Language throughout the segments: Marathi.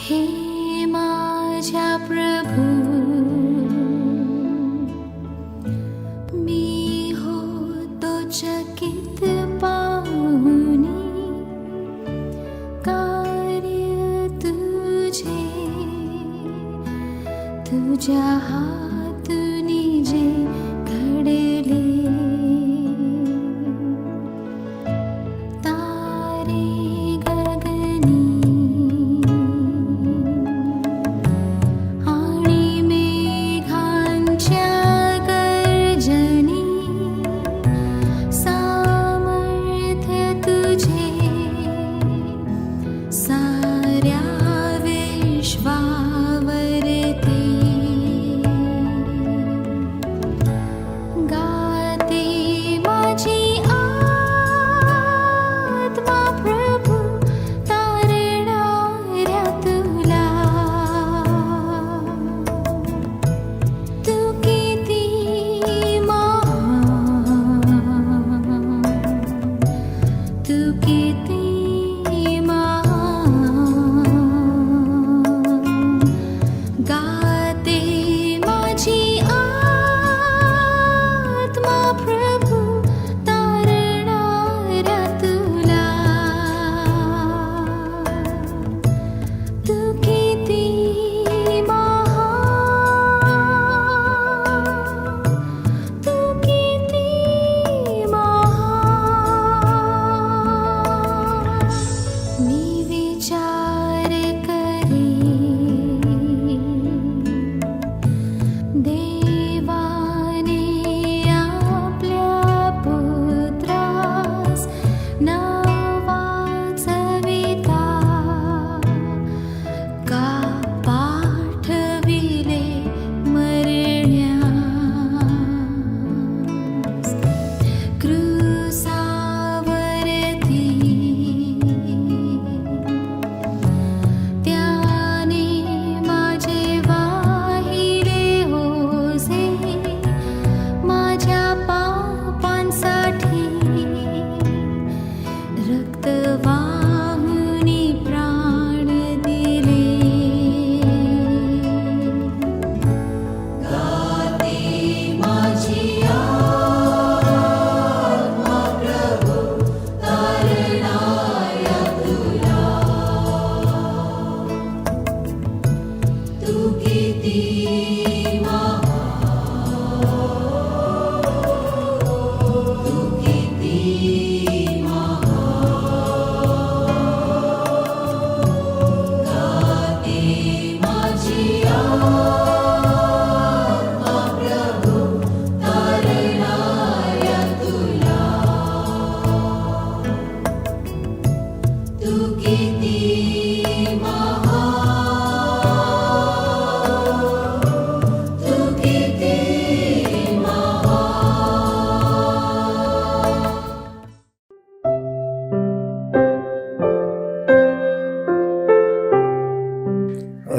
हे माझ्या प्रभू, मी होतो चकित पाहुनी, कार्य तुझे तुझ्या हातूनी जे घडले,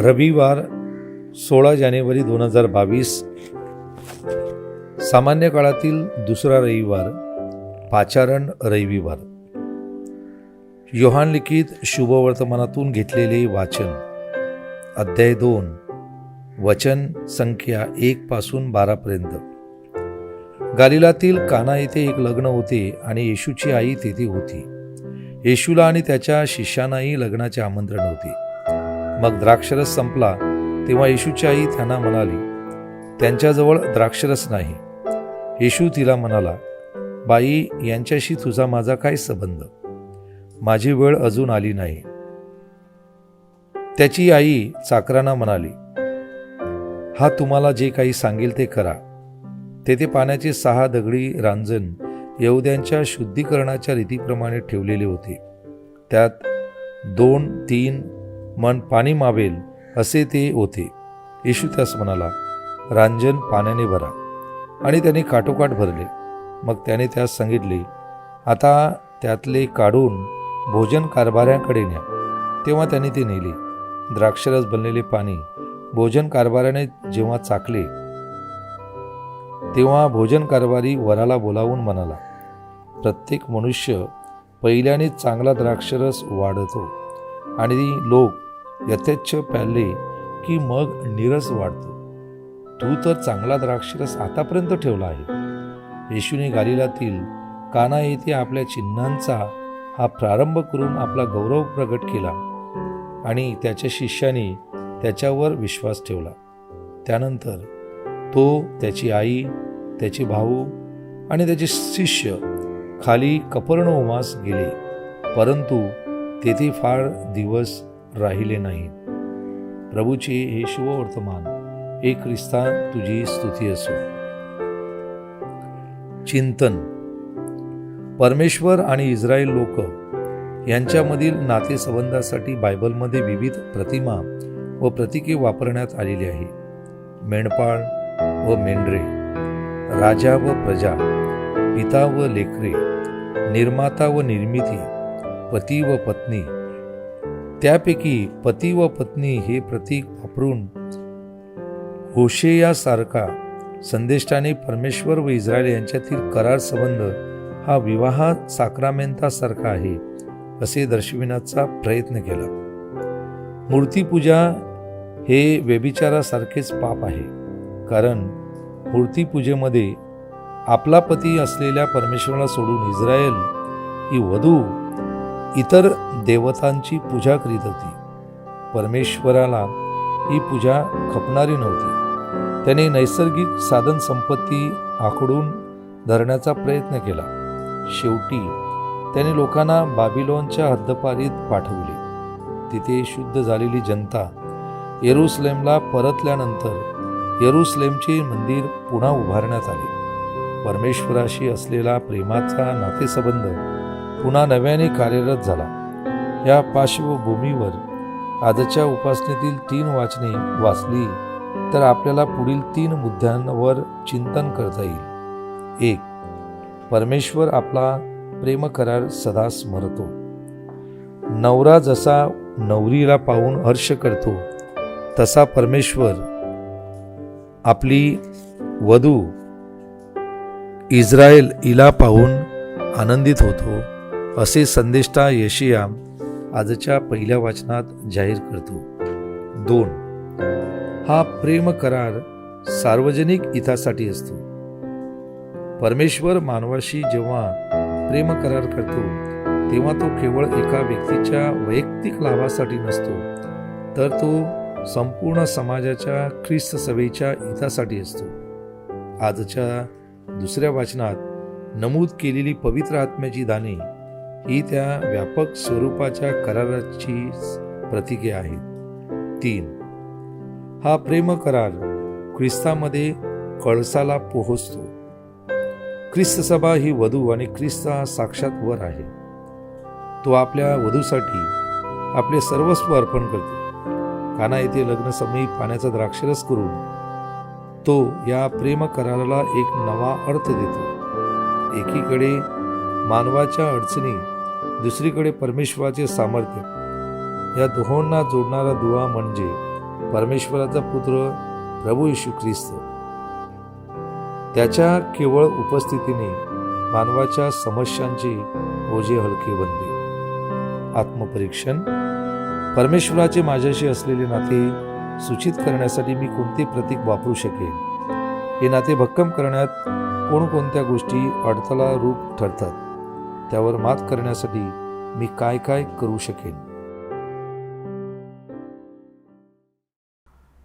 रविवार 16 जानेवारी 2022, सामान्य काळातील दुसरा रविवार, पाचारण रविवार. योहान लिखित शुभवर्तमानातून घेतलेले वाचन, अध्याय 2, वचन संख्या 1 पासून 12 पर्यंत. गालिलातील काना येथे एक लग्न होते आणि येशूची आई तेथे होती. येशूला आणि त्याच्या शिष्यांनाही लग्नाचे आमंत्रण होते. मग द्राक्षरस संपला तेव्हा येशूची आई त्यांना म्हणाली, त्यांच्याजवळ द्राक्षरस नाही. येशू तिला म्हणाला, बाई, यांच्याशी तुझा माझा काय संबंध? माझी वेळ अजून आली नाही. त्याची आई चाकरांना म्हणाली, हा तुम्हाला जे काही सांगेल ते करा. तेथे पाण्याचे 6 दगडी रांजण यहुद्यांच्या शुद्धीकरणाच्या रीतीप्रमाणे ठेवलेले होते. त्यात 2-3 मन पाणी मावेल असे ते होते. येशू त्यास म्हणाला, रांजण पाण्याने भरा. आणि त्याने काठोकाठ भरले. मग त्याने त्यास सांगितले, आता त्यातले काढून भोजन कारभाऱ्याकडे न्या. तेव्हा त्याने ते नेले. द्राक्षरस बनलेले पाणी भोजन कारभाऱ्याने जेव्हा चाकले, तेव्हा भोजन कारभारी वराला बोलावून म्हणाला, प्रत्येक मनुष्य पहिल्याने चांगला द्राक्षरस वाढतो आणि लोक यथेच्छ प्याले की मग नीरस वाढतो. तू तर चांगला द्राक्षरस आतापर्यंत ठेवला आहे. येशूने गालिलातील काना येथे आपल्या चिन्हांचा हा प्रारंभ करून आपला गौरव प्रगट केला आणि त्याच्या शिष्याने त्याच्यावर विश्वास ठेवला. त्यानंतर तो, त्याची आई, त्याचे भाऊ आणि त्याचे शिष्य खाली कफरनहूमास गेले, परंतु तेथे फार दिवस राहिले नाही. प्रभूचे हे शुभवर्तमान. हे ख्रिस्ता, तुझी स्तुती असो. चिंतन. परमेश्वर आणि इस्रायल लोक यांच्यामधील नातेसंबंधासाठी बायबलमध्ये विविध प्रतिमा व प्रतीके वापरण्यात आलेली आहे. मेंढपाळ व मेंढरे, राजा व प्रजा, पिता व लेकरे, निर्माता व निर्मिती, पती व पत्नी. त्यापैकी पती व पत्नी हे प्रतीक वापरून होशेयासारखा संदेष्टाने परमेश्वर व इस्रायल यांच्यातील करार संबंध हा विवाह साक्रामेंतासारखा आहे असे दर्शविण्याचा प्रयत्न केला. मूर्तिपूजा हे व्यभिचारासारखेच पाप आहे, कारण मूर्तिपूजेमध्ये आपला पती असलेल्या परमेश्वराला सोडून इस्रायल ही वधू इतर देवतांची पूजा करीत होती. परमेश्वराला ही पूजा खपणारी नव्हती. त्याने नैसर्गिक साधन संपत्ती आखडून धरण्याचा प्रयत्न केला. शेवटी त्याने लोकांना बाबिलोनच्या हद्दपारीत पाठवले. तिथे शुद्ध झालेली जनता येरुसलेमला परतल्यानंतर येरुसलेमचे मंदिर पुन्हा उभारण्यात आले. परमेश्वराशी असलेला प्रेमाचा नातेसंबंध पुन्हा नव्याने कार्यरत झाला. या पार्श्वभूमीवर आजच्या उपासनेतील 3 वाचने वाचली तर आपल्याला पुढील 3 मुद्द्यांवर चिंतन करता येईल. 1. परमेश्वर आपला प्रेम करार सदा स्मरतो. नवरा जसा नवरीला पाहून हर्ष करतो, तसा परमेश्वर आपली वधू इस्रायल हिला पाहून आनंदित होतो, असे संदेष्टा यशाया आजच्या पहिल्या वाचनात जाहीर करतो. 2. हा प्रेम करार सार्वजनिक हितासाठी असतो. परमेश्वर मानवाशी जेव्हा प्रेम करार करतो तेव्हा तो केवळ एका व्यक्तीच्या वैयक्तिक लाभासाठी नसतो, तर तो संपूर्ण समाजाच्या ख्रिस्त सभेच्या हितासाठी असतो. आजच्या दुसऱ्या वाचनात नमूद केलेली पवित्र आत्म्याची दाने ही त्या व्यापक स्वरूपाच्या कराराची प्रतीके आहेत. 3. हा प्रेम करार ख्रिस्तामध्ये कळसाला पोहोचतो. ख्रिस्त सभा ही वधू आणि ख्रिस्त हा साक्षात वर आहे. तो आपल्या वधूसाठी आपले सर्वस्व अर्पण करतो. काना येथे लग्नसमयी पाण्याचा द्राक्षरस करून तो या प्रेम कराराला एक नवा अर्थ देतो. एकीकडे मानवाच्या अडचणी, दुसरीकडे परमेश्वराचे सामर्थ्य, या दोहोंना जोडणारा दुवा म्हणजे परमेश्वराचा पुत्र प्रभू येशू ख्रिस्त. त्याच्या केवळ उपस्थितीने मानवाच्या समस्यांचे ओझे हलके बनते. आत्मपरीक्षण. परमेश्वराचे माझ्याशी असलेले नाते सूचित करण्यासाठी मी कोणते प्रतीक वापरू शकेन? हे नाते भक्कम करण्यात कोणकोणत्या गोष्टी अडथळा रूप ठरतात? त्यावर मात करण्यासाठी मी काय काय करू शकेन?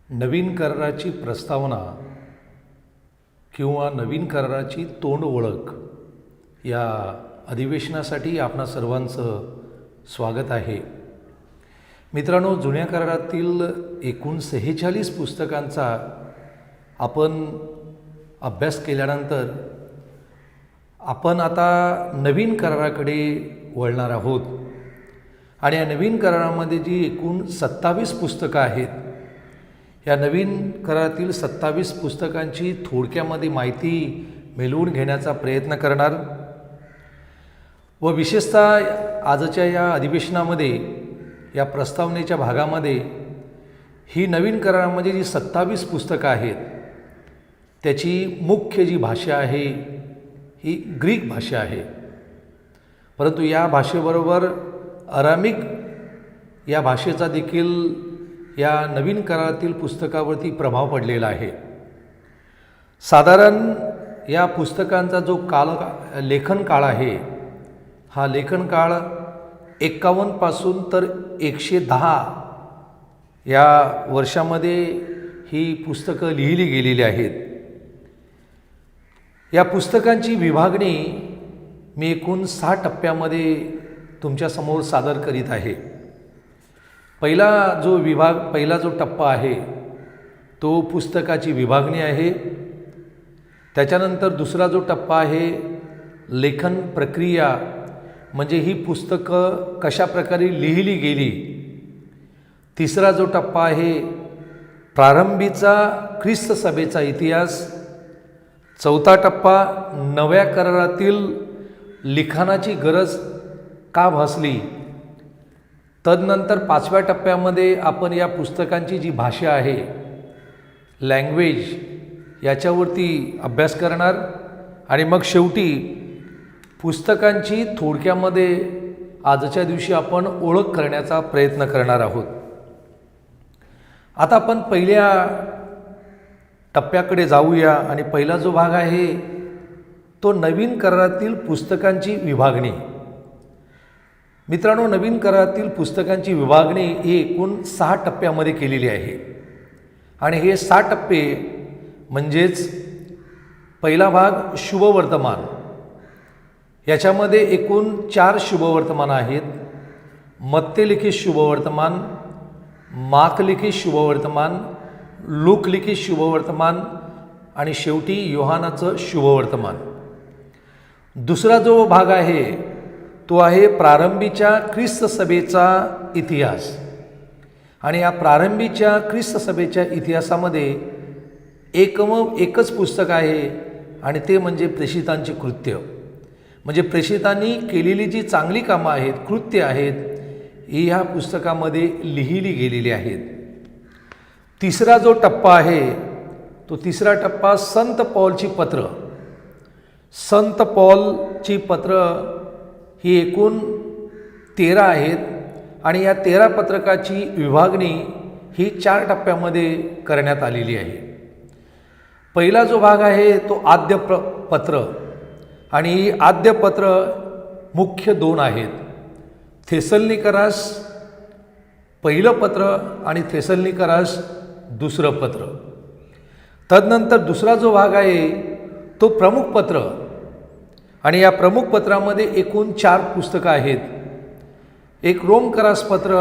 नवीन कराराची प्रस्तावना किंवा नवीन कराराची तोंड ओळख या अधिवेशनासाठी आपणा सर्वांचं स्वागत आहे. मित्रांनो, जुन्या करारातील एकूण 46 पुस्तकांचा आपण अभ्यास केल्यानंतर आपण आता नवीन कराराकडे वळणार आहोत आणि या नवीन करारामध्ये जी एकूण 27 पुस्तकं आहेत, या नवीन करारातील 27 पुस्तकांची थोडक्यामध्ये माहिती मिळवून घेण्याचा प्रयत्न करणार व विशेषतः आजच्या या अधिवेशनामध्ये, या प्रस्तावनेच्या भागामध्ये ही नवीन करारामध्ये जी 27 पुस्तकं आहेत त्याची मुख्य जी भाषा आहे ही ग्रीक भाषा आहे. परंतु या भाषेबरोबर अरामिक या भाषेचा देखील या नवीन करारातील पुस्तकावरती प्रभाव पडलेला आहे. साधारण या पुस्तकांचा जो लेखन काळ आहे, हा लेखन काळ 51 पासून तर 110 या वर्षामध्ये ही पुस्तकं लिहिली गेलेली आहेत. या पुस्तकांची विभागणी मी एकूण 6 टप्प्यामध्ये तुमच्यासमोर सादर करीत आहे. पहिला जो टप्पा आहे तो पुस्तकाची विभागणी आहे. त्याच्यानंतर दुसरा जो टप्पा आहे लेखन प्रक्रिया, म्हणजे ही पुस्तकं कशा प्रकारे लिहिली गेली. तिसरा जो टप्पा आहे प्रारंभीचा ख्रिस्त सभेचा इतिहास. चौथा टप्पा नव्या करारातील लिखाणाची गरज का भासली. तदनंतर 5व्या टप्प्यामध्ये आपण या पुस्तकांची जी भाषा आहे, लँग्वेज, याच्यावरती अभ्यास करणार आणि मग शेवटी पुस्तकांची थोडक्यामध्ये आजच्या दिवशी आपण ओळख करण्याचा प्रयत्न करणार आहोत. आता आपण पहिल्या टप्प्याकडे जाऊया आणि पहिला जो भाग आहे तो नवीन करारातील पुस्तकांची विभागणी. मित्रांनो, नवीन करारातील पुस्तकांची विभागणी ही एकूण 6 टप्प्यामध्ये केलेली आहे आणि हे 6 टप्पे म्हणजेच पहिला भाग शुभवर्तमान. याच्यामध्ये एकूण 4 शुभवर्तमान आहेत. मत्तेलिखित शुभवर्तमान, मार्कलिखित शुभवर्तमान, लूकलिखित शुभवर्तमान आणि शेवटी योहानाचं शुभवर्तमान. दुसरा जो भाग आहे तो आहे प्रारंभीच्या ख्रिस्त सभेचा इतिहास. आणि या प्रारंभीच्या ख्रिस्त सभेच्या इतिहासामध्ये एकच पुस्तक आहे आणि ते म्हणजे प्रेषितांची कृत्य. म्हणजे प्रेषितांनी केलेली जी चांगली कामं आहेत, कृत्य आहेत, ही ह्या पुस्तकामध्ये लिहिली गेलेली आहेत. तिसरा जो टप्पा आहे तो तिसरा टप्पा संत पौलची पत्र. संत पौलची पत्र ही एकूण 13 आहेत आणि या 13 पत्रकाची विभागणी ही 4 टप्प्यामध्ये करण्यात आलेली आहे. पहिला जो भाग आहे तो आद्य पत्र आणि ही आद्य पत्र मुख्य 2 आहेत. थेसलनिकरास पहिलं पत्र आणि थेसलनिकरास दुसरं पत्र. तदनंतर दुसरा जो भाग आहे तो प्रमुख पत्र आणि या प्रमुख पत्रामध्ये एकूण 4 पुस्तकं आहेत. एक रोमकरास पत्र,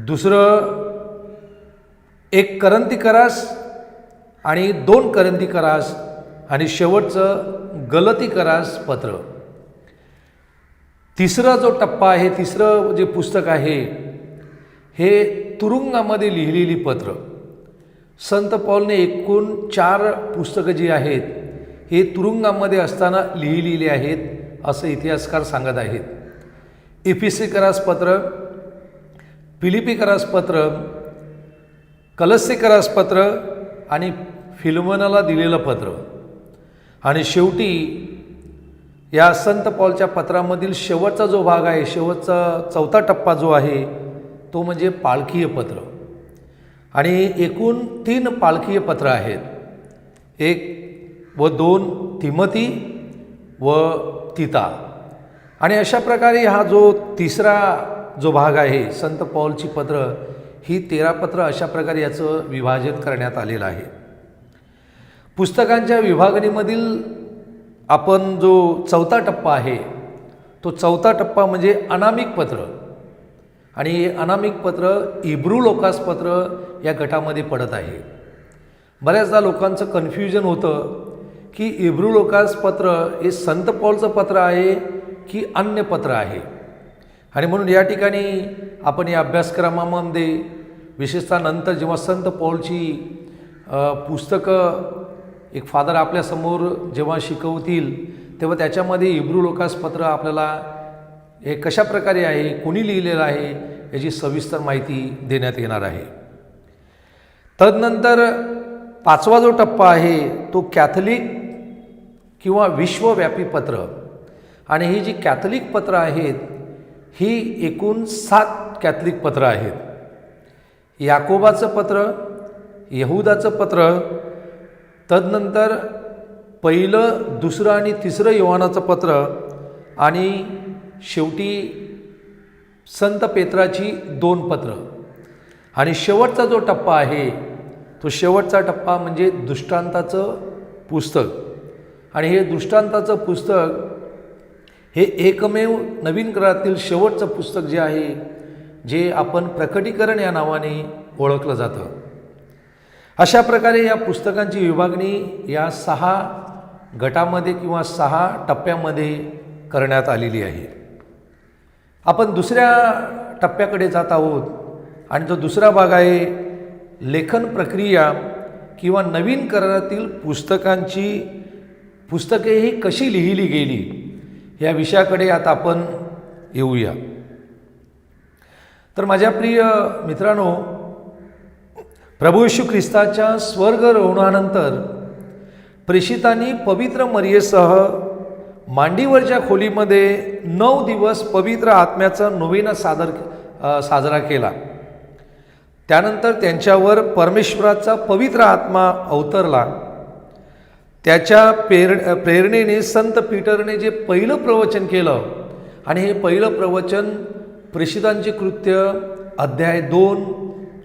दुसरं एक करंथीकरास आणि 2 करंथीकरास आणि शेवटचं गलतीकरास पत्र. तिसरा जो टप्पा आहे, तिसरं जे पुस्तक आहे हे तुरुंगामध्ये लिहिलेली पत्र. संत पौलने एकूण 4 पुस्तकं जी आहेत हे तुरुंगामध्ये असताना लिहिलेली आहेत असं इतिहासकार सांगत आहेत. इफिसीकरास पत्र, फिलिपीकरास पत्र, कलस्सेकरास पत्र आणि फिलोमेनाला दिलेलं पत्र. आणि शेवटी या संत पौलच्या पत्रामधील शेवटचा जो भाग आहे, शेवटचा 4था टप्पा जो आहे तो म्हणजे पालखीय पत्र. आणि एकूण 3 पालखीय पत्र आहेत. 1 व 2 तिमोथी व तीता. आणि अशा प्रकारे हा जो तिसरा जो भाग आहे संत पौलची पत्र, ही 13 पत्र अशा प्रकारे याचं विभाजन करण्यात आलेलं आहे. पुस्तकांच्या विभागणीमधील आपण जो चौथा टप्पा आहे तो चौथा टप्पा म्हणजे अनामिक पत्र, आणि हे अनामिक पत्र इब्रू लोकासपत्र या गटामध्ये पडत आहे. बऱ्याचदा लोकांचं कन्फ्युजन होतं की इब्रू लोकासपत्र हे संत पौलचं पत्र आहे की अन्य पत्र आहे. आणि म्हणून या ठिकाणी आपण या अभ्यासक्रमामध्ये विशेषतः नंतर जेव्हा संत पौलची पुस्तकं एक फादर आपल्यासमोर जेव्हा शिकवतील तेव्हा त्याच्यामध्ये इब्रू लोकासपत्र आपल्याला हे कशा प्रकारे आहे, कोणी लिहिलेलं आहे याची सविस्तर माहिती देण्यात येणार आहे. तदनंतर पाचवा जो टप्पा आहे तो कॅथलिक किंवा विश्वव्यापी पत्र, आणि ही जी कॅथलिक पत्र आहेत ही एकूण 7 कॅथलिक पत्र आहेत. याकोबाचं पत्र, यहुदाचं पत्र, तदनंतर पहिलं, दुसरं आणि तिसरं योहानाचं पत्र, आणि शेवटी संत पेत्राची 2 पत्र. आणि शेवटचा जो टप्पा आहे तो शेवटचा टप्पा म्हणजे दृष्टांताचं पुस्तक. आणि हे दृष्टांताचं पुस्तक हे एकमेव नवीन करारातील शेवटचं पुस्तक जे आहे, जे आपण प्रकटीकरण या नावाने ओळखलं जातं. अशा प्रकारे या पुस्तकांची विभागणी या 6 गटामध्ये किंवा 6 टप्प्यामध्ये करण्यात आलेली आहे. आपण दुसऱ्या टप्प्याकडे जात आहोत, आणि तो दुसरा भाग आहे लेखन प्रक्रिया किंवा नवीन करारातील पुस्तके ही कशी लिहिली गेली या विषयाकडे आता आपण येऊया. तर माझ्या प्रिय मित्रांनो, प्रभू येशू ख्रिस्ताच्या स्वर्गारोहणानंतर प्रेषितांनी पवित्र मरियेसह मांडीवरच्या खोलीमध्ये 9 दिवस पवित्र आत्म्याचा नोवेना साजरा केला. त्यानंतर त्यांच्यावर परमेश्वराचा पवित्र आत्मा अवतरला. त्याच्या प्रेरणेने संत पीटरने जे पहिलं प्रवचन केलं, आणि हे पहिलं प्रवचन प्रेषितांचे कृत्य अध्याय 2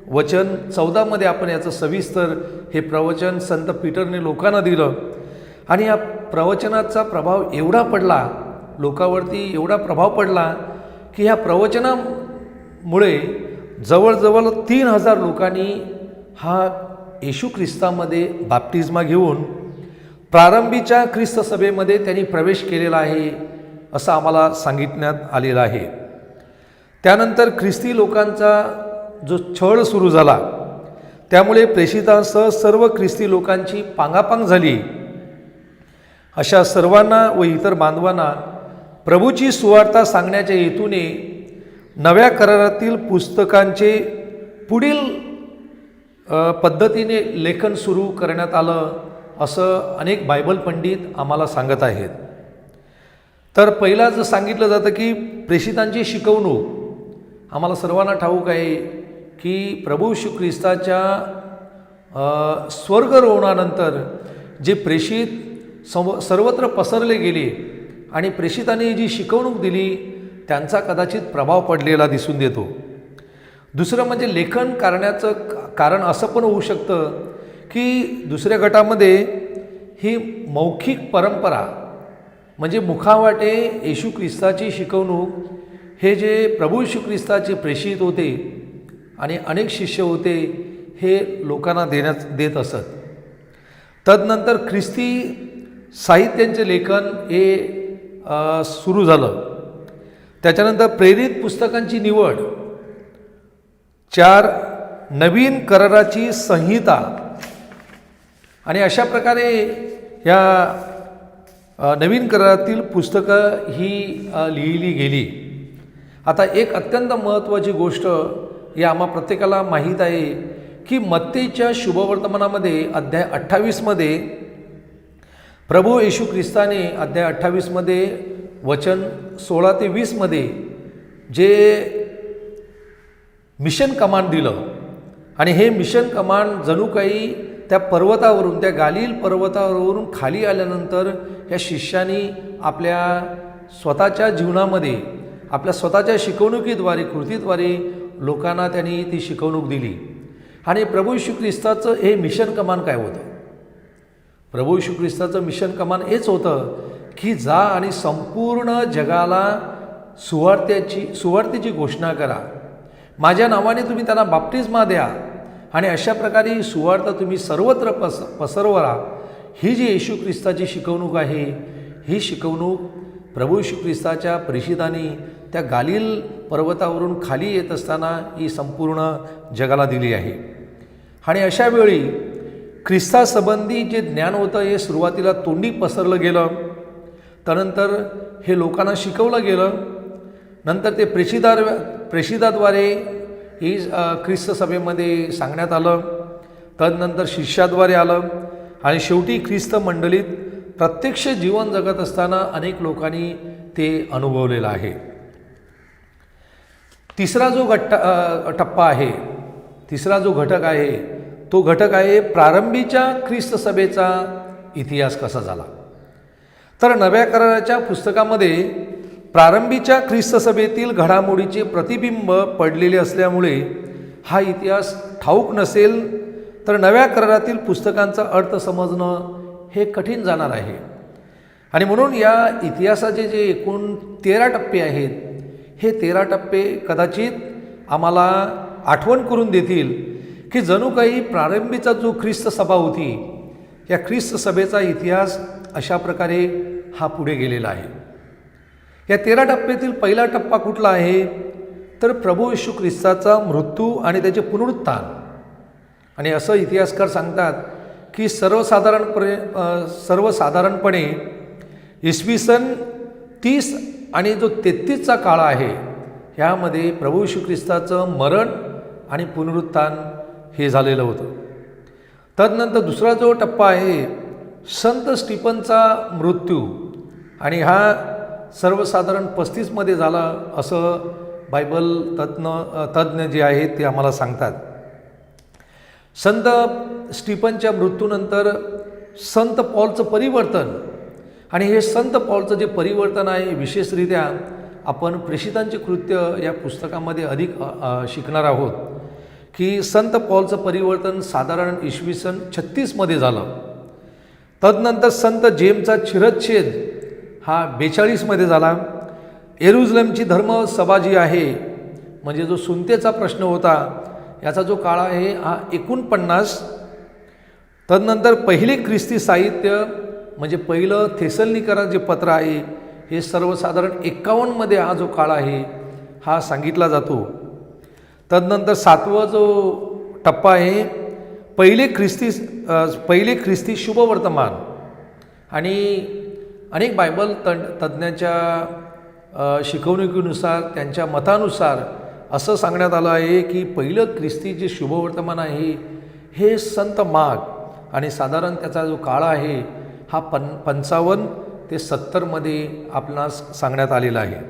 वचन 14 आपण याचं सविस्तर हे प्रवचन संत पीटरने लोकांना दिलं. आणि या प्रवचनाचा प्रभाव एवढा पडला, लोकांवरती एवढा प्रभाव पडला की ह्या प्रवचनामुळे जवळजवळ 3000 लोकांनी हा येशू ख्रिस्तामध्ये बाप्तिस्मा घेऊन प्रारंभीच्या ख्रिस्त सभेमध्ये त्यांनी प्रवेश केलेला आहे असं आम्हाला सांगितण्यात आलेलं आहे. त्यानंतर ख्रिस्ती लोकांचा जो छळ सुरू झाला त्यामुळे प्रेषितांसह सर्व ख्रिस्ती लोकांची पांगापांग झाली. अशा सर्वांना व इतर बांधवांना प्रभूची सुवार्ता सांगण्याच्या हेतूने नव्या करारातील पुस्तकांचे पुढील पद्धतीने लेखन सुरू करण्यात आलं असं अनेक बायबल पंडित आम्हाला सांगत आहेत. तर पहिला जर सांगितलं जातं की प्रेषितांची शिकवणूक, आम्हाला सर्वांना ठाऊक आहे की प्रभू येशू ख्रिस्ताच्या स्वर्गारोहणानंतर जे प्रेषित सर्वत्र पसरले गेले आणि प्रेषितांनी जी शिकवणूक दिली त्यांचा कदाचित प्रभाव पडलेला दिसून देतो. दुसरं म्हणजे लेखन करण्याचं कारण असं पण होऊ शकतं की दुसऱ्या गटामध्ये ही मौखिक परंपरा म्हणजे मुखावाटे येशू ख्रिस्ताची शिकवणूक, हे जे प्रभू येशू ख्रिस्ताचे प्रेषित होते आणि अनेक शिष्य होते हे लोकांना देत असत. तदनंतर ख्रिस्ती साहित्यांचे लेखन हे सुरू झालं. त्याच्यानंतर प्रेरित पुस्तकांची निवड, 4 नवीन कराराची संहिता, आणि अशा प्रकारे या नवीन करारातील पुस्तकं ही लिहिली गेली. आता एक अत्यंत महत्त्वाची गोष्ट ही आम्हा प्रत्येकाला माहीत आहे की मत्तेच्या शुभवर्तमानामध्ये अध्याय 28 प्रभू येशू ख्रिस्ताने अध्याय 28 वचन 16 ते 20 जे मिशन कमांड दिलं, आणि हे मिशन कमांड जणू काही त्या पर्वतावरून, त्या गालिल पर्वतावरून खाली आल्यानंतर या शिष्यांनी आपल्या स्वतःच्या जीवनामध्ये, आपल्या स्वतःच्या शिकवणुकीद्वारे, कृतीद्वारे लोकांना त्यांनी ती शिकवणूक दिली. आणि प्रभू येशू ख्रिस्ताचं हे मिशन कमांड काय होतं? प्रभू येशू ख्रिस्ताचं मिशन कमान हेच होतं की जा आणि संपूर्ण जगाला सुवार्तेची घोषणा करा, माझ्या नावाने तुम्ही त्यांना बाप्तिस्मा द्या आणि अशा प्रकारे ही सुवार्त तुम्ही सर्वत्र पसरवा. ही जी येशू ख्रिस्ताची शिकवणूक आहे, ही शिकवणूक प्रभू येशू ख्रिस्ताच्या प्रेषितांनी त्या गालील पर्वतावरून खाली येत असताना ही संपूर्ण जगाला दिली आहे. आणि अशा वेळी ख्रिस्तासंबंधी जे ज्ञान होतं हे सुरुवातीला तोंडी पसरलं गेलं, त्यानंतर हे लोकांना शिकवलं गेलं, नंतर ते प्रेषिताद्वारे ही ख्रिस्त सभेमध्ये सांगण्यात आलं, तदनंतर शिष्याद्वारे आलं आणि शेवटी ख्रिस्त मंडळीत प्रत्यक्ष जीवन जगत असताना अनेक लोकांनी ते अनुभवलेलं आहे. तिसरा जो टप्पा आहे, तिसरा जो घटक आहे तो घटक आहे प्रारंभीच्या ख्रिस्त सभेचा इतिहास कसा झाला. तर नव्या कराराच्या पुस्तकामध्ये प्रारंभीच्या ख्रिस्त सभेतील घडामोडीचे प्रतिबिंब पडलेले असल्यामुळे हा इतिहास ठाऊक नसेल तर नव्या करारातील पुस्तकांचा अर्थ समजणं हे कठीण जाणार आहे. आणि म्हणून या इतिहासाचे जे एकूण 13 टप्पे आहेत, हे 13 टप्पे कदाचित आम्हाला आठवण करून देतील की जणू काही प्रारंभीचा जो ख्रिस्त सभा होती, या ख्रिस्त सभेचा इतिहास अशा प्रकारे हा पुढे गेलेला आहे. या 13 टप्प्यातील पहिला टप्पा कुठला आहे तर प्रभू येशू ख्रिस्ताचा मृत्यू आणि त्याचे पुनरुत्थान. आणि असं इतिहासकार सांगतात की सर्वसाधारणपणे इसवी सन 30 आणि जो 33चा काळ आहे, ह्यामध्ये प्रभू येशू ख्रिस्ताचं मरण आणि पुनरुत्थान हे झालेलं होतं. तदनंतर दुसरा जो टप्पा आहे संत स्टीफनचा मृत्यू, आणि हा सर्वसाधारण 35मध्ये झाला असं बायबल तज्ज्ञ जे आहेत ते आम्हाला सांगतात. संत स्टीफनच्या मृत्यूनंतर संत पॉलचं परिवर्तन, आणि हे संत पॉलचं जे परिवर्तन आहे विशेषरित्या आपण प्रेषितांचे कृत्य या पुस्तकामध्ये अधिक शिकणार आहोत की संत पॉलचं परिवर्तन साधारण इसवी सन 36मध्ये झालं. तदनंतर संत जेम्सचा शिरच्छेद हा 42मध्ये झाला. येरुशलेमची धर्मसभा जी आहे, म्हणजे जो सुन्नतेचा प्रश्न होता, याचा जो काळ आहे हा 49. तदनंतर पहिले ख्रिस्ती साहित्य म्हणजे पहिलं थेसलनिकरा जे पत्र आहे हे सर्वसाधारण 51मध्ये हा जो काळ आहे हा सांगितला जातो. तदनंतर 7वा जो टप्पा आहे पहिले ख्रिस्ती शुभवर्तमान, आणि अनेक बायबल तज्ज्ञांच्या शिकवणुकीनुसार त्यांच्या मतानुसार असं सांगण्यात आलं आहे की पहिलं ख्रिस्ती जे शुभवर्तमान आहे हे संत माघ, आणि साधारण त्याचा जो काळ आहे हा 55 ते 70मध्ये आपणास सांगण्यात आलेला आहे.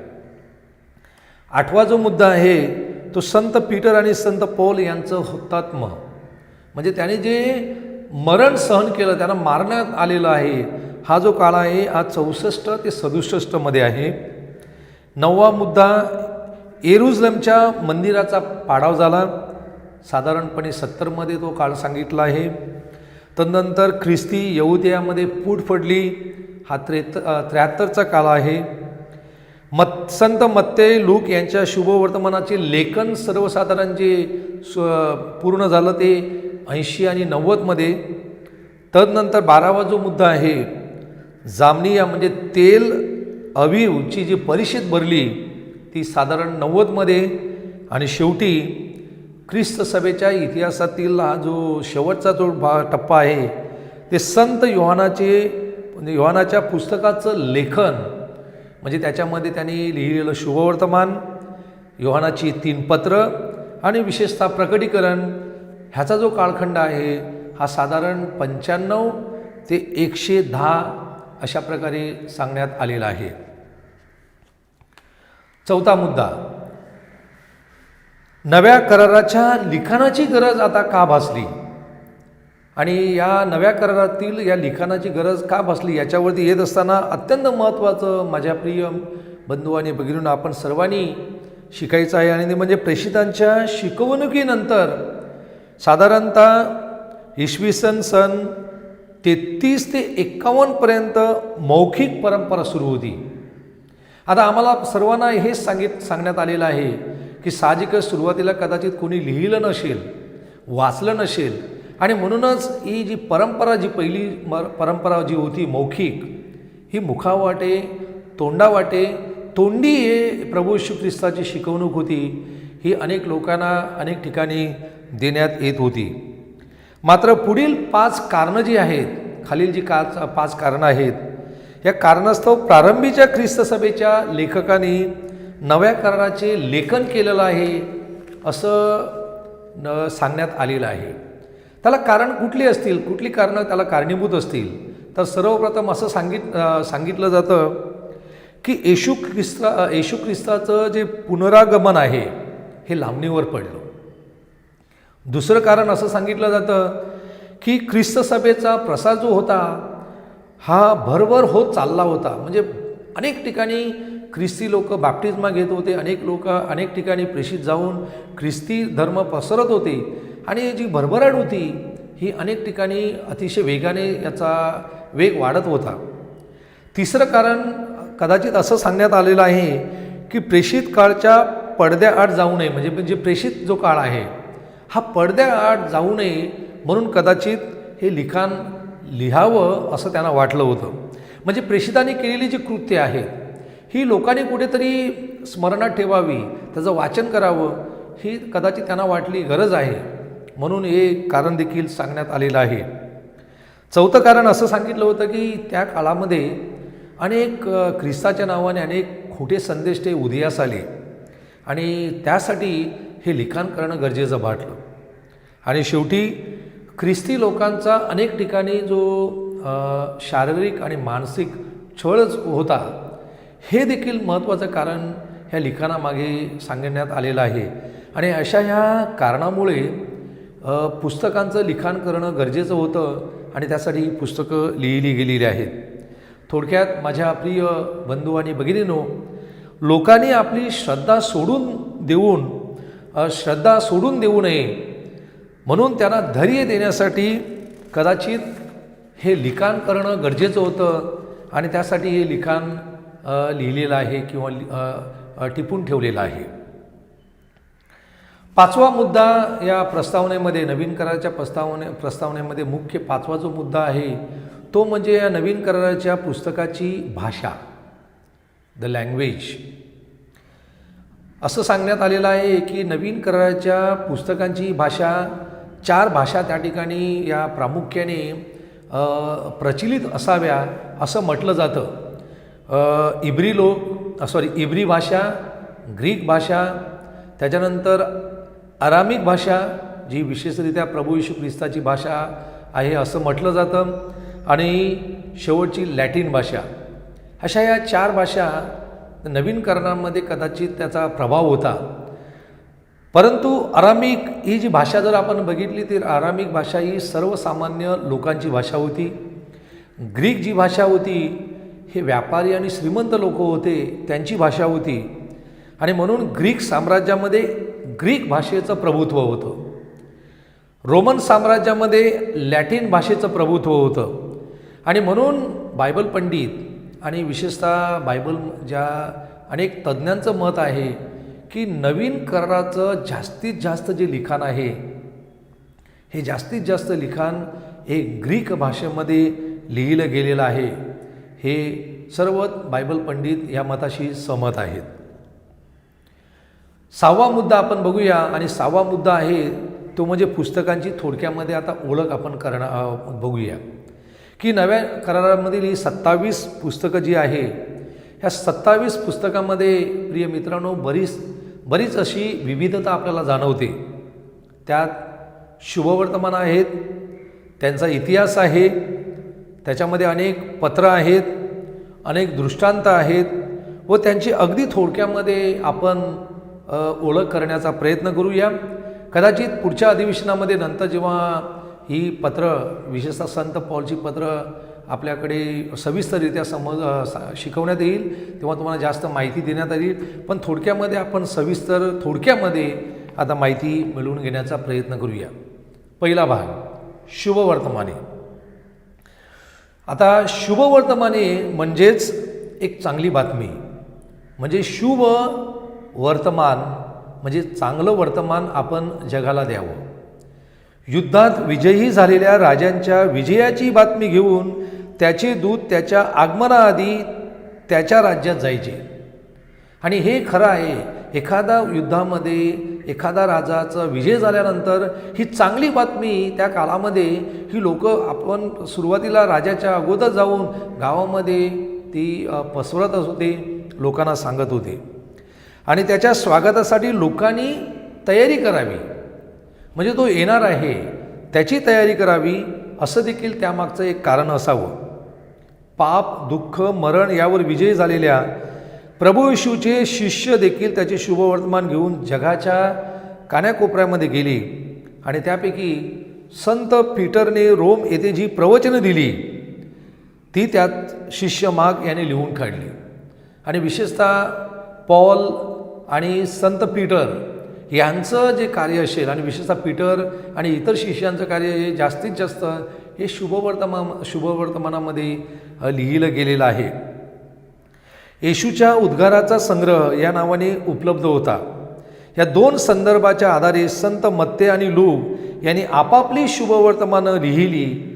8वा जो मुद्दा आहे तो संत पीटर आणि संत पौल यांचं हुतात्मा, म्हणजे त्याने जे मरण सहन केलं, त्यांना मारण्यात आलेलं आहे, हा जो काळ आहे हा 64 ते 67मध्ये आहे. 9वा मुद्दा येरुशलेमच्या मंदिराचा पाडाव झाला, साधारणपणे 70मध्ये तो काळ सांगितला आहे. तदनंतर ख्रिस्ती यहुदियामध्ये फूट पडली, हा 73चा काळ आहे. संत मत्तेय लूक यांच्या शुभवर्तमानाचे लेखन सर्वसाधारण जे पूर्ण झालं ते 80 आणि 90मध्ये. तदनंतर 12वा जो मुद्दा आहे जामनिया म्हणजे तेल अवीवची जी परिषद भरली ती साधारण 90मध्ये. आणि शेवटी ख्रिस्त सभेच्या इतिहासातील हा जो शेवटचा जो टप्पा आहे ते संत योहानाच्या पुस्तकाचं लेखन, म्हणजे त्याच्यामध्ये त्यांनी लिहिलेलं शुभवर्तमान, योहानाची 3 पत्र आणि विशेषतः प्रकटीकरण, ह्याचा जो कालखंड आहे हा साधारण 95 ते 110 अशा प्रकारे सांगण्यात आलेला आहे. 4था मुद्दा, नव्या कराराच्या लिखाणाची गरज आता का भासली, आणि या नव्या करारातील या लिखाणाची गरज का भासली याच्यावरती येत असताना अत्यंत महत्त्वाचं माझ्या प्रिय बंधू आणि भगिनींनो आपण सर्वांनी शिकायचं आहे, आणि ते म्हणजे प्रेषितांच्या शिकवणुकीनंतर साधारणतः इसवी सन 33 ते 51पर्यंत मौखिक परंपरा सुरू होती. आता आम्हाला सर्वांना हेच सांगण्यात आलेलं आहे की साहजिकच सुरुवातीला कदाचित कोणी लिहिलं नसेल, वाचलं नसेल, आणि म्हणूनच ही जी परंपरा, जी पहिली परंपरा जी होती मौखिक, ही मुखावाटे तोंडावाटे तोंडी हे प्रभू येशू ख्रिस्ताची शिकवणूक होती, ही अनेक लोकांना अनेक ठिकाणी देण्यात येत होती. मात्र पुढील 5 कारणं जी आहेत, खालील जी 5 कारणं आहेत, या कारणास्तव प्रारंभीच्या ख्रिस्त सभेच्या लेखकांनी नव्या कराराचे लेखन केलेलं आहे असं सांगण्यात आलेलं आहे. त्याला कारण कुठली असतील, कुठली कारणं त्याला कारणीभूत असतील, तर सर्वप्रथम असं सांगितलं जातं की येशू ख्रिस्ताचं जे पुनरागमन आहे हे लांबणीवर पडलं. दुसरं कारण असं सांगितलं जातं की ख्रिस्त सभेचा प्रसार जो होता हा भरभर होत चालला होता. म्हणजे अनेक ठिकाणी ख्रिस्ती लोक बाप्तिस्मा घेत होते, अनेक लोक अनेक ठिकाणी प्रेषित जाऊन ख्रिस्ती धर्म पसरत होते, आणि जी भरभराट होती ही अनेक ठिकाणी अतिशय वेगाने याचा वेग वाढत होता. तिसरं कारण कदाचित असं सांगण्यात आलेलं आहे की प्रेषित काळच्या पडद्याआड जाऊ नये, म्हणजे प्रेषित जो काळ आहे हा पडद्याआड जाऊ नये म्हणून कदाचित हे लिखाण लिहावं असं त्यांना वाटलं होतं. म्हणजे प्रेषितांनी केलेली जी कृत्य आहेत ही लोकांनी कुठेतरी स्मरणात ठेवावी, त्याचं वाचन करावं, ही कदाचित त्यांना वाटली गरज आहे, म्हणून हे कारण देखील सांगण्यात आलेलं आहे. चौथं कारण असं सांगितलं होतं की त्या काळामध्ये अनेक ख्रिस्ताच्या नावाने अनेक खोटे संदेश ते उदयास आले, आणि त्यासाठी हे लिखाण करणं गरजेचं वाटलं. आणि शेवटी ख्रिस्ती लोकांचा अनेक ठिकाणी जो शारीरिक आणि मानसिक छळच होता, हे देखील महत्त्वाचं कारण ह्या लिखाणामागे सांगण्यात आलेलं आहे. आणि अशा ह्या कारणामुळे पुस्तकांचं लिखाण करणं गरजेचं होतं, आणि त्यासाठी ही पुस्तकं लिहिली गेलेली आहेत. थोडक्यात माझ्या प्रिय बंधू आणि भगिनींनो, लोकांनी आपली श्रद्धा सोडून देऊ नये म्हणून त्यांना धैर्य देण्यासाठी कदाचित हे लिखाण करणं गरजेचं होतं, आणि त्यासाठी हे लिखाण लिहिलेलं आहे किंवा टिपून ठेवलेलं आहे. 5वा मुद्दा या प्रस्तावनेमध्ये, नवीन कराराच्या प्रस्तावनेमध्ये मुख्य 5वा जो मुद्दा आहे तो म्हणजे या नवीन कराराच्या पुस्तकाची भाषा, द लँग्वेज. असं सांगण्यात आलेलं आहे की नवीन कराराच्या पुस्तकांची भाषा, 4 भाषा त्या ठिकाणी या प्रामुख्याने प्रचलित असाव्या असं म्हटलं जातं. इब्री भाषा, ग्रीक भाषा, त्याच्यानंतर अरामिक भाषा जी विशेषरित्या प्रभू येशू ख्रिस्ताची भाषा आहे असं म्हटलं जातं, आणि शेवटची लॅटिन भाषा. अशा या 4 भाषा नवीन करारामध्ये कदाचित त्याचा प्रभाव होता. परंतु अरामिक ही जी भाषा जर आपण बघितली तर अरामिक भाषा ही सर्वसामान्य लोकांची भाषा होती. ग्रीक जी भाषा होती हे व्यापारी आणि श्रीमंत लोक होते त्यांची भाषा होती, आणि म्हणून ग्रीक साम्राज्यामध्ये ग्रीक भाषेचं प्रभुत्व होतं. रोमन साम्राज्यामध्ये लॅटिन भाषेचं प्रभुत्व होतं, आणि म्हणून बायबल पंडित आणि विशेषतः बायबल ज्या अनेक तज्ज्ञांचं मत आहे की नवीन कराराचं जास्तीत जास्त जे लिखाण आहे हे जास्तीत जास्त लिखाण हे ग्रीक भाषेमध्ये लिहिलं गेलेलं आहे. हे सर्व बायबल पंडित या मताशी सहमत आहेत. 6वा मुद्दा आपण बघूया, आणि 6वा मुद्दा आहे तो म्हणजे पुस्तकांची थोडक्यामध्ये आता ओळख आपण बघूया की नव्या करारामधील ही 27 पुस्तकं जी आहे ह्या 27 पुस्तकामध्ये प्रिय मित्रांनो बरीच अशी विविधता आपल्याला जाणवते. त्यात शुभवर्तमान आहेत, त्यांचा इतिहास आहे, त्याच्यामध्ये अनेक पत्र आहेत, अनेक दृष्टांत आहेत, व त्यांची अगदी थोडक्यामध्ये आपण ओळख करण्याचा प्रयत्न करूया. कदाचित पुढच्या अधिवेशनामध्ये नंतर जेव्हा ही पत्र, विशेषतः संत पौलची पत्र आपल्याकडे सविस्तररित्या शिकवण्यात येईल तेव्हा तुम्हाला जास्त माहिती देण्यात येईल. पण थोडक्यामध्ये आपण थोडक्यामध्ये आता माहिती मिळवून घेण्याचा प्रयत्न करूया. पहिला भाग शुभवर्तमाने. आता शुभवर्तमाने म्हणजेच एक चांगली बातमी, म्हणजे शुभ वर्तमान म्हणजे चांगलं वर्तमान आपण जगाला द्यावं. युद्धात विजयी झालेल्या राजांच्या विजयाची बातमी घेऊन त्याचे दूत त्याच्या आगमनाआधी त्याच्या राज्यात जायचे. आणि हे खरं आहे, एखादा युद्धामध्ये एखादा राजाचा विजय झाल्यानंतर ही चांगली बातमी त्या काळामध्ये ही लोक आपण सुरुवातीला राजाच्या अगोदर जाऊन गावामध्ये ती पसरत होते, लोकांना सांगत होते. आणि त्याच्या स्वागतासाठी लोकांनी तयारी करावी, म्हणजे तो येणार आहे त्याची तयारी करावी, असं देखील त्यामागचं एक कारण असावं. पाप, दुःख, मरण यावर विजय झालेल्या प्रभू येशूचे शिष्य देखील त्याचे शुभवर्तमान घेऊन जगाच्या कानाकोपऱ्यामध्ये गेले. आणि त्यापैकी संत पीटरने रोम येथे जी प्रवचनं दिली ती त्यात शिष्य मार्क याने लिहून काढली. आणि विशेषतः पॉल आणि संत पीटर यांचं जे कार्य असेल, आणि विशेषतः पीटर आणि इतर शिष्यांचं कार्य हे जास्तीत जास्त हे शुभवर्तमानामध्ये लिहिलं गेलेलं आहे. येशूच्या उद्गाराचा संग्रह या नावाने उपलब्ध होता. या दोन संदर्भाच्या आधारे संत मत्ते आणि लूक यांनी आपापली शुभवर्तमानं लिहिली.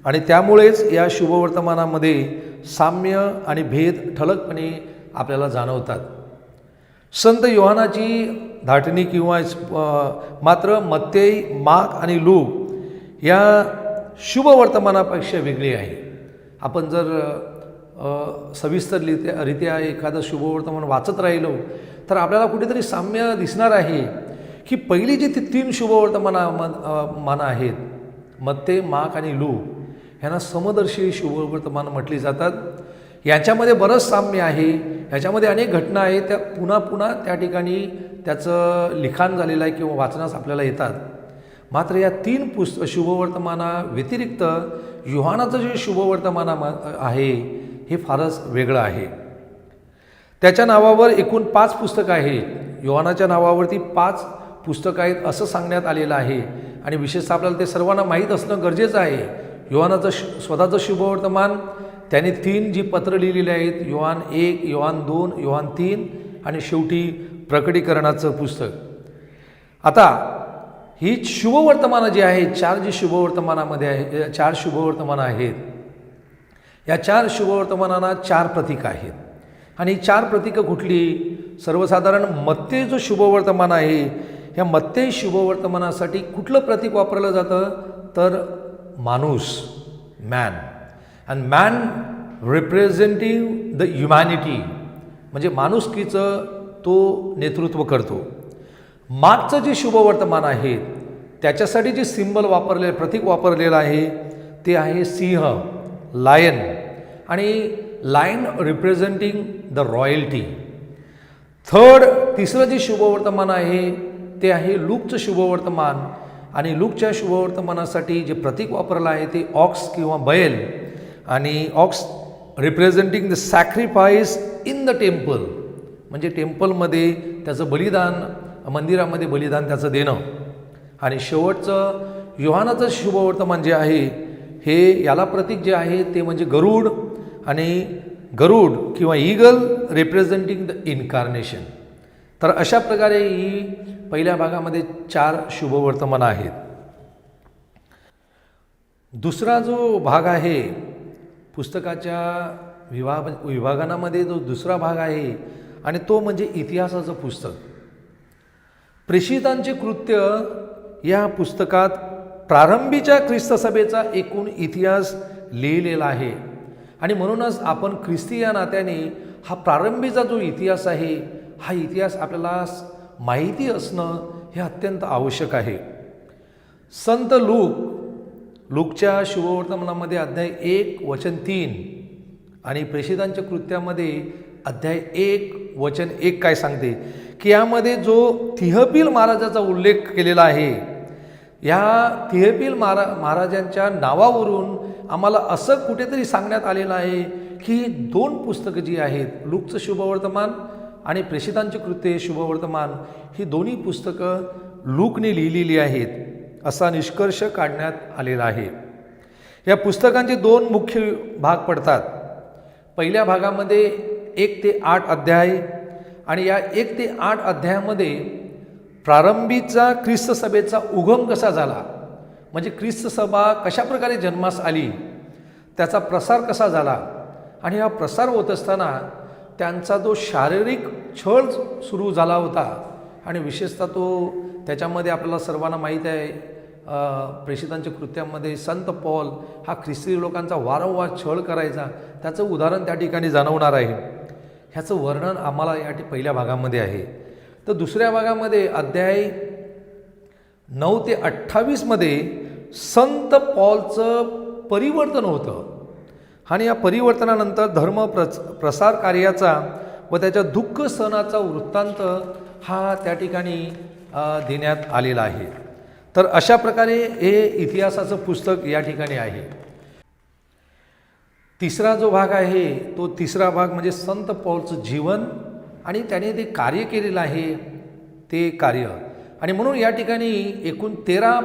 आणि त्यामुळेच या शुभवर्तमानामध्ये साम्य आणि भेद ठळकपणे आपल्याला जाणवतात. संत योहानाची धाटणी किंवा मात्र मत्ते, मार्क आणि लूक या शुभवर्तमानापेक्षा वेगळी आहे. आपण जर सविस्तररित्या एखादं शुभवर्तमान वाचत राहिलो तर आपल्याला कुठेतरी साम्य दिसणार आहे की पहिली जी 3 शुभवर्तमानं आहेत, मत्ते, मार्क आणि लूक, यांना समदर्शी शुभवर्तमान म्हटली जातात. यांच्यामध्ये बरंच साम्य आहे, याच्यामध्ये अनेक घटना आहेत, त्या पुन्हा पुन्हा त्या ठिकाणी त्याचं लिखाण झालेलं आहे किंवा वाचनास आपल्याला येतात. मात्र या 3 शुभवर्तमाना व्यतिरिक्त योहानाचं जे शुभवर्तमान आहे हे फारच वेगळं आहे. त्याच्या नावावर एकूण 5 पुस्तकं आहेत. योहानाच्या नावावरती 5 पुस्तकं आहेत असं सांगण्यात आलेलं आहे. आणि विशेषतः आपल्याला ते सर्वांना माहीत असणं गरजेचं आहे. योहानाचं स्वतःचं शुभवर्तमान, त्याने 3 जी पत्र लिहिलेली आहेत, योहान 1, योहान 2, योहान 3 आणि शेवटी प्रकटीकरणाचं पुस्तक. आता ही शुभवर्तमानं जी आहेत, 4 जी शुभवर्तमानामध्ये आहे, 4 शुभवर्तमानं आहेत. या 4 शुभवर्तमानांना 4 प्रतीकं आहेत. आणि 4 प्रतीकं कुठली? सर्वसाधारण मत्ते जो शुभवर्तमान आहे, ह्या मत्ते शुभवर्तमानासाठी कुठलं प्रतीक वापरलं जातं तर माणूस, man. And man representing the humanity, म्हणजे माणुसकीचं तो नेतृत्व करतो. मार्कचं जे शुभवर्तमान आहे त्याच्यासाठी जे सिंबल प्रतीक वापरलेलं आहे ते आहे सिंह, लायन. आणि लायन रिप्रेझेंटिंग द रॉयल्टी. तिसरं जे शुभवर्तमान आहे ते आहे लूकचं शुभवर्तमान. आणि लूकच्या शुभवर्तमानासाठी जे प्रतीक वापरलं आहे ते ऑक्स किंवा बैल. आणि ox representing the sacrifice in the temple, म्हणजे टेम्पलमध्ये त्याचं बलिदान, मंदिरामध्ये बलिदान त्याचं देणं. आणि शेवटचं योहानाचं शुभवर्तमान जे आहे हे याला प्रतीक जे आहे ते म्हणजे गरुड. आणि गरुड किंवा ईगल रिप्रेझेंटिंग द इन्कार्नेशन. तर अशा प्रकारे ही पहिल्या भागामध्ये 4 शुभवर्तमानं आहेत. दुसरा जो भाग आहे पुस्तकाच्या विभागांमध्ये जो दुसरा भाग आहे आणि तो म्हणजे इतिहासाचं पुस्तक. प्रेषितांचे कृत्य या पुस्तकात प्रारंभीच्या ख्रिस्त सभेचा एकूण इतिहास लिहिलेला आहे. आणि म्हणूनच आपण ख्रिस्ती या नात्याने हा प्रारंभीचा जो इतिहास आहे हा इतिहास आपल्याला माहिती असणं हे अत्यंत आवश्यक आहे. संत लूकच्या शुभवर्तमानामध्ये अध्याय 1 वचन 3 आणि प्रेषितांच्या कृत्यामध्ये अध्याय 1 वचन 1 काय सांगते की यामध्ये जो थिहपील महाराजाचा उल्लेख केलेला आहे, या थिहपील महाराजांच्या नावावरून आम्हाला असं कुठेतरी सांगण्यात आलेलं आहे की 2 पुस्तकं जी आहेत, लूकचं शुभवर्तमान आणि प्रेषितांचे कृत्य शुभवर्तमान, ही दोन्ही पुस्तकं लूकने लिहिलेली आहेत असा निष्कर्ष काढण्यात आलेला आहे. या पुस्तकांचे 2 मुख्य भाग पडतात. पहिल्या भागामध्ये 1 ते 8 अध्याय आणि या 1 ते 8 अध्यायामध्ये प्रारंभीचा ख्रिस्त सभेचा उगम कसा झाला, म्हणजे ख्रिस्त सभा कशा प्रकारे जन्मास आली, त्याचा प्रसार कसा झाला आणि हा प्रसार होत असताना त्यांचा जो शारीरिक छळ सुरू झाला होता आणि विशेषतः तो त्याच्यामध्ये आपल्याला सर्वांना माहीत आहे, प्रेषितांच्या कृत्यामध्ये संत पौल हा ख्रिस्ती लोकांचा वारंवार छळ करायचा, त्याचं उदाहरण त्या ठिकाणी जाणवणार आहे. ह्याचं वर्णन आम्हाला या पहिल्या भागामध्ये आहे. तर दुसऱ्या भागामध्ये अध्याय 9 ते 28 मध्ये संत पौलचं परिवर्तन होतं आणि या परिवर्तनानंतर प्रसार कार्याचा व त्याच्या दुःख सणाचा वृत्तांत हा त्या ठिकाणी देण्यात आलेला आहे. तर अशा प्रकारे हे इतिहासाचं पुस्तक या ठिकाणी आहे. तिसरा जो भाग आहे तो तिसरा भाग म्हणजे संत पौलचं जीवन आणि त्याने ते कार्य केलेलं आहे ते कार्य. आणि म्हणून या ठिकाणी एकूण 13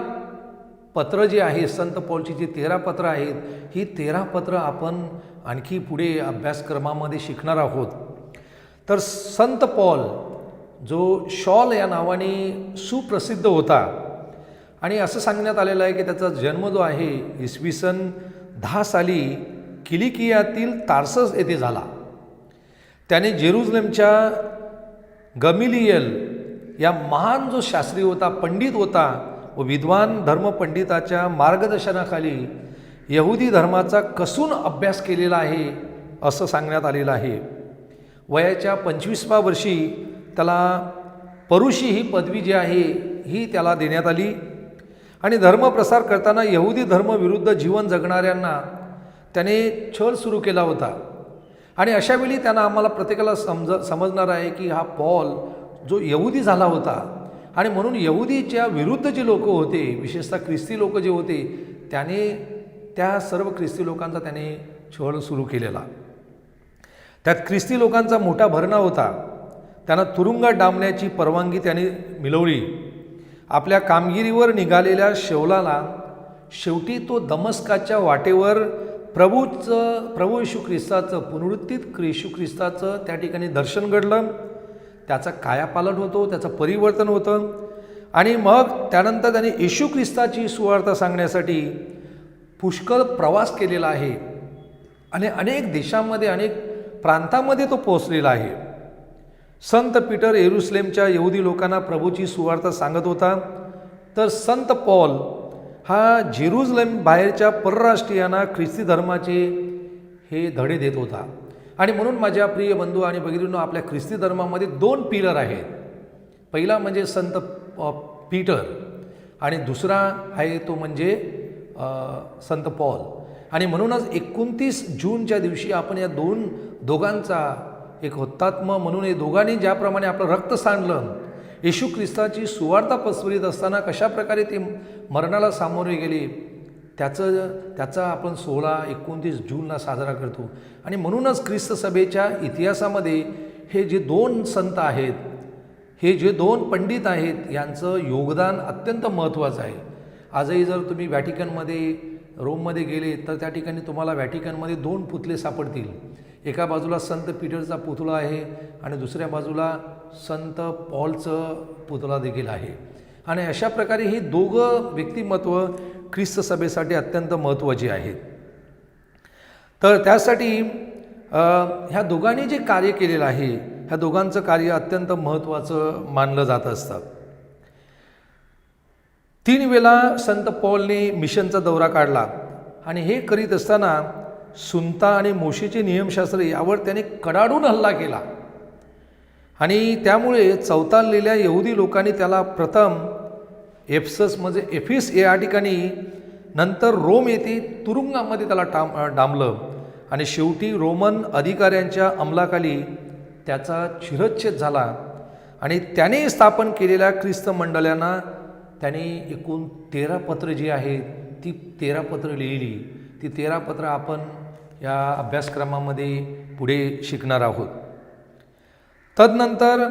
पत्र जे आहे, संत पौलची जी 13 पत्र आहेत, ही 13 पत्र आपण आणखी पुढे अभ्यासक्रमामध्ये शिकणार आहोत. तर संत पौल जो शॉल या नावाने सुप्रसिद्ध होता आणि असं सांगण्यात आलेलं आहे की त्याचा जन्म जो आहे इसवी सन 10 साली किलिकियातील तार्सस येथे झाला. त्याने जेरुसलेमच्या गमिलियल या महान जो शास्त्री होता, पंडित होता व विद्वान धर्मपंडिताच्या मार्गदर्शनाखाली यहुदी धर्माचा कसून अभ्यास केलेला आहे असं सांगण्यात आलेलं आहे. वयाच्या 25व्या वर्षी त्याला परुषी ही पदवी जी आहे ही त्याला देण्यात आली आणि धर्मप्रसार करताना यहुदी धर्मविरुद्ध जीवन जगणाऱ्यांना त्याने छळ सुरू केला होता. आणि अशावेळी त्यांना आम्हाला प्रत्येकाला समजणार आहे की हा पौल जो यहुदी झाला होता आणि म्हणून यहुदीच्या विरुद्ध जे लोक होते, विशेषतः ख्रिस्ती लोक जे होते, त्याने त्या सर्व ख्रिस्ती लोकांचा त्याने छळ सुरू केलेला. त्यात ख्रिस्ती लोकांचा मोठा भरणा होता. त्यांना तुरुंगात डांबण्याची परवानगी त्याने मिळवली. आपल्या कामगिरीवर निघालेल्या शौलाला शेवटी तो दमस्काच्या वाटेवर प्रभू येशू ख्रिस्ताचं, पुनरुत्थित येशू ख्रिस्ताचं त्या ठिकाणी दर्शन घडलं. त्याचा कायापालट होतो, त्याचं परिवर्तन होतं आणि मग त्यानंतर त्याने येशू ख्रिस्ताची सुवार्ता सांगण्यासाठी पुष्कळ प्रवास केलेला आहे आणि अनेक देशांमध्ये, अनेक प्रांतामध्ये तो पोहोचलेला आहे. संत पीटर येरुसलेमच्या यहुदी लोकांना प्रभूची सुवार्ता सांगत होता, तर संत पौल हा जेरुसलेम बाहेरच्या परराष्ट्रीयांना ख्रिस्ती धर्माचे हे धडे देत होता. आणि म्हणून माझ्या प्रिय बंधू आणि भगिनींनो, आपल्या ख्रिस्ती धर्मामध्ये 2 पिलर आहेत. पहिला म्हणजे संत पीटर आणि दुसरा आहे तो म्हणजे संत पौल. आणि म्हणूनच 29 जूनच्या दिवशी आपण या दोघांचा एक हुतात्मा म्हणून, हे दोघांनी ज्याप्रमाणे आपलं रक्त सांडलं, येशू ख्रिस्ताची सुवार्ता पसरवीत असताना कशा प्रकारे ते मरणाला सामोरे गेले, त्याचा आपण 29 जूनला साजरा करतो. आणि म्हणूनच ख्रिस्त सभेच्या इतिहासामध्ये हे जे 2 संत आहेत, हे जे 2 पंडित आहेत, यांचं योगदान अत्यंत महत्त्वाचं आहे. आजही जर तुम्ही व्हॅटिकनमध्ये, रोममध्ये गेले तर त्या ठिकाणी तुम्हाला व्हॅटिकनमध्ये 2 पुतळे सापडतील. एका बाजूला संत पीटरचा पुतळा आहे आणि दुसऱ्या बाजूला संत पौलचं पुतळा देखील आहे. आणि अशा प्रकारे ही दोघं व्यक्तिमत्व ख्रिस्त सभेसाठी अत्यंत महत्त्वाची आहेत. तर त्यासाठी ह्या दोघांनी जे कार्य केलेलं आहे, ह्या दोघांचं कार्य अत्यंत महत्त्वाचं मानलं जात असतं. 3 वेळा संत पौलने मिशनचा दौरा काढला आणि हे करीत असताना सुनता आणि मोशेचे नियमशास्त्र यावर त्याने कडाडून हल्ला केला आणि त्यामुळे चवताळलेल्या यहुदी लोकांनी त्याला प्रथम एफसस म्हणजे एफिस या ठिकाणी, नंतर रोम येथे तुरुंगामध्ये त्याला डांबलं आणि शेवटी रोमन अधिकाऱ्यांच्या अंमलाखाली त्याचा शिरच्छेद झाला. आणि त्याने स्थापन केलेल्या ख्रिस्त मंडळांना त्याने एकूण 13 पत्र जी आहेत ती 13 पत्र लिहिली. ती 13 पत्र आपण या अभ्यासक्रमामध्ये पुढे शिकणार आहोत. तदनंतर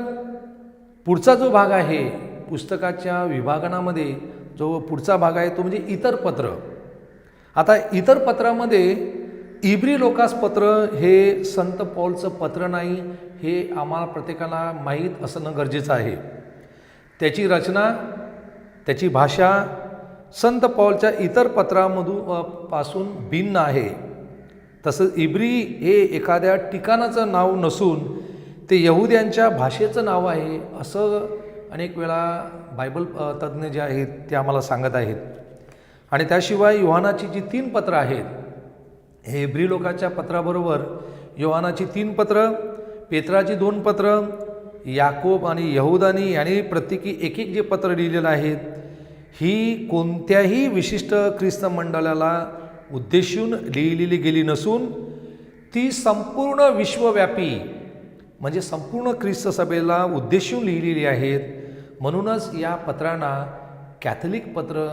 पुढचा जो भाग आहे पुस्तकाच्या विभागनामध्ये, जो पुढचा भाग आहे तो म्हणजे इतर पत्र. आता इतर पत्रामध्ये इब्री लोकास पत्र हे संत पौलचं पत्र नाही हे आम्हाला प्रत्येकाला माहीत असणं गरजेचं आहे. त्याची रचना, त्याची भाषा संत पौलच्या इतर पासून भिन्न आहे. तसंच इब्री हे एखाद्या ठिकाणाचं नाव नसून ते यहुद्यांच्या भाषेचं नाव आहे असं अनेक वेळा बायबल तज्ज्ञ जे आहेत ते आम्हाला सांगत आहेत. आणि त्याशिवाय योहानाची जी 3 पत्र आहेत, हे इब्री लोकांच्या पत्राबरोबर योहानाची 3 पत्र, पेत्राची 2 पत्र, याकोब आणि यहुदानी यांनी प्रत्येकी एक जे पत्र लिहिलेलं आहेत, ही कोणत्याही विशिष्ट ख्रिस्त मंडळाला उद्देशून लिहिलेली गेली नसून ती संपूर्ण विश्वव्यापी म्हणजे संपूर्ण ख्रिस्त सभेला उद्देशून लिहिलेली आहेत. म्हणूनच या पत्रांना कॅथलिक पत्र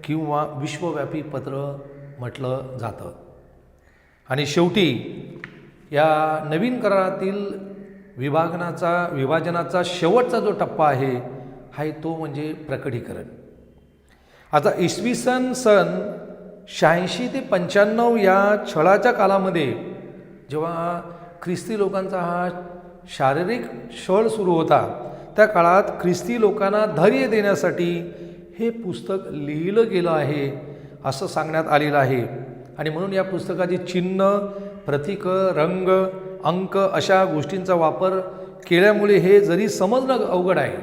किंवा विश्वव्यापी पत्र म्हटलं जातं. आणि शेवटी या नवीन करारातील विभाजनाचा शेवटचा जो टप्पा आहे तो म्हणजे प्रकटीकरण. आता इसवी सन 86 ते 95 या छळाच्या कालामध्ये जेव्हा ख्रिस्ती लोकांचा हा शारीरिक छळ सुरू होता, त्या काळात ख्रिस्ती लोकांना धैर्य देण्यासाठी हे पुस्तक लिहिलं गेलं आहे असं सांगण्यात आलेलं आहे. आणि म्हणून या पुस्तकाची चिन्ह, प्रतीक, रंग, अंक अशा गोष्टींचा वापर केल्यामुळे हे जरी समजणं अवघड आहे.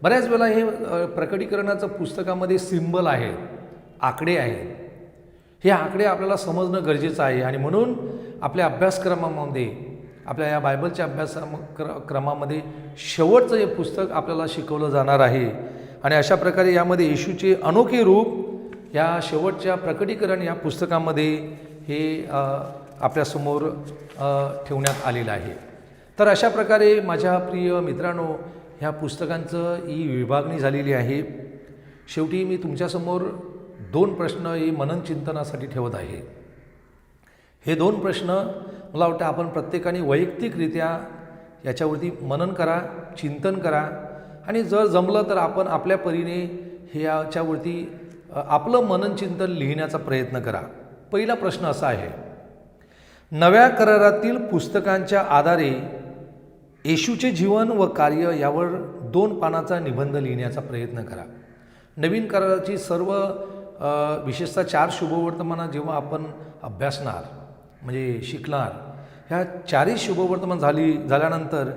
बऱ्याच वेळा हे प्रकटीकरणाचं पुस्तकामध्ये सिंबल आहेत, आकडे आहेत. हे आकडे आपल्याला समजणं गरजेचं आहे. आणि म्हणून आपल्या अभ्यासक्रमामध्ये, आपल्या या बायबलच्या क्रमामध्ये शेवटचं हे पुस्तक आपल्याला शिकवलं जाणार आहे. आणि अशा प्रकारे यामध्ये येशूचे अनोखे रूप या शेवटच्या प्रकटीकरण या पुस्तकामध्ये हे आपल्यासमोर ठेवण्यात आलेलं आहे. तर अशा प्रकारे माझ्या प्रिय मित्रांनो, ह्या पुस्तकांचं ही विभागणी झालेली आहे. शेवटी मी तुमच्यासमोर 2 प्रश्न ही मननचिंतनासाठी ठेवत आहे. हे 2 प्रश्न मला वाटतं आपण प्रत्येकाने वैयक्तिकरित्या याच्यावरती मनन करा, चिंतन करा. आणि जर जमलं तर आपण आपल्या परीने हे याच्यावरती आपलं मननचिंतन लिहिण्याचा प्रयत्न करा. पहिला प्रश्न असा आहे, नव्या करारातील पुस्तकांच्या आधारे येशूचे जीवन व कार्य यावर 2 पानाचा निबंध लिहिण्याचा प्रयत्न करा. नवीन कराराची सर्व विशेषतः 4 शुभवर्तमानं जेव्हा आपण अभ्यासणार म्हणजे शिकणार, ह्या 4ही शुभवर्तमान झाल्यानंतर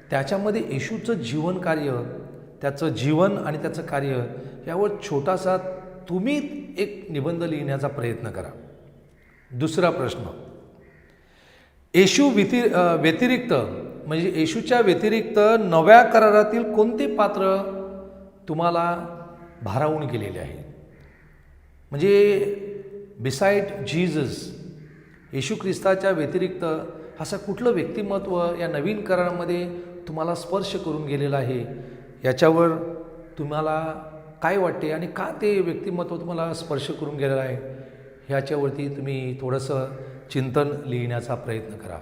त्याच्यामध्ये येशूचं जीवन कार्य, त्याचं जीवन आणि त्याचं कार्य यावर छोटासा तुम्ही एक निबंध लिहिण्याचा प्रयत्न करा. दुसरा प्रश्न, येशू व्यतिरिक्त म्हणजे येशूच्या व्यतिरिक्त नव्या करारातील कोणते पात्र तुम्हाला भारावून गेलेले आहे? म्हणजे बिसाइड जीजस, येशू ख्रिस्ताच्या व्यतिरिक्त असं कुठलं व्यक्तिमत्व या नवीन करारामध्ये तुम्हाला स्पर्श करून गेलेलं आहे? याच्यावर तुम्हाला काय वाटते आणि का ते व्यक्तिमत्व तुम्हाला स्पर्श करून गेलेलं आहे ह्याच्यावरती तुम्ही थोडंसं चिंतन लिहिण्याचा प्रयत्न करा.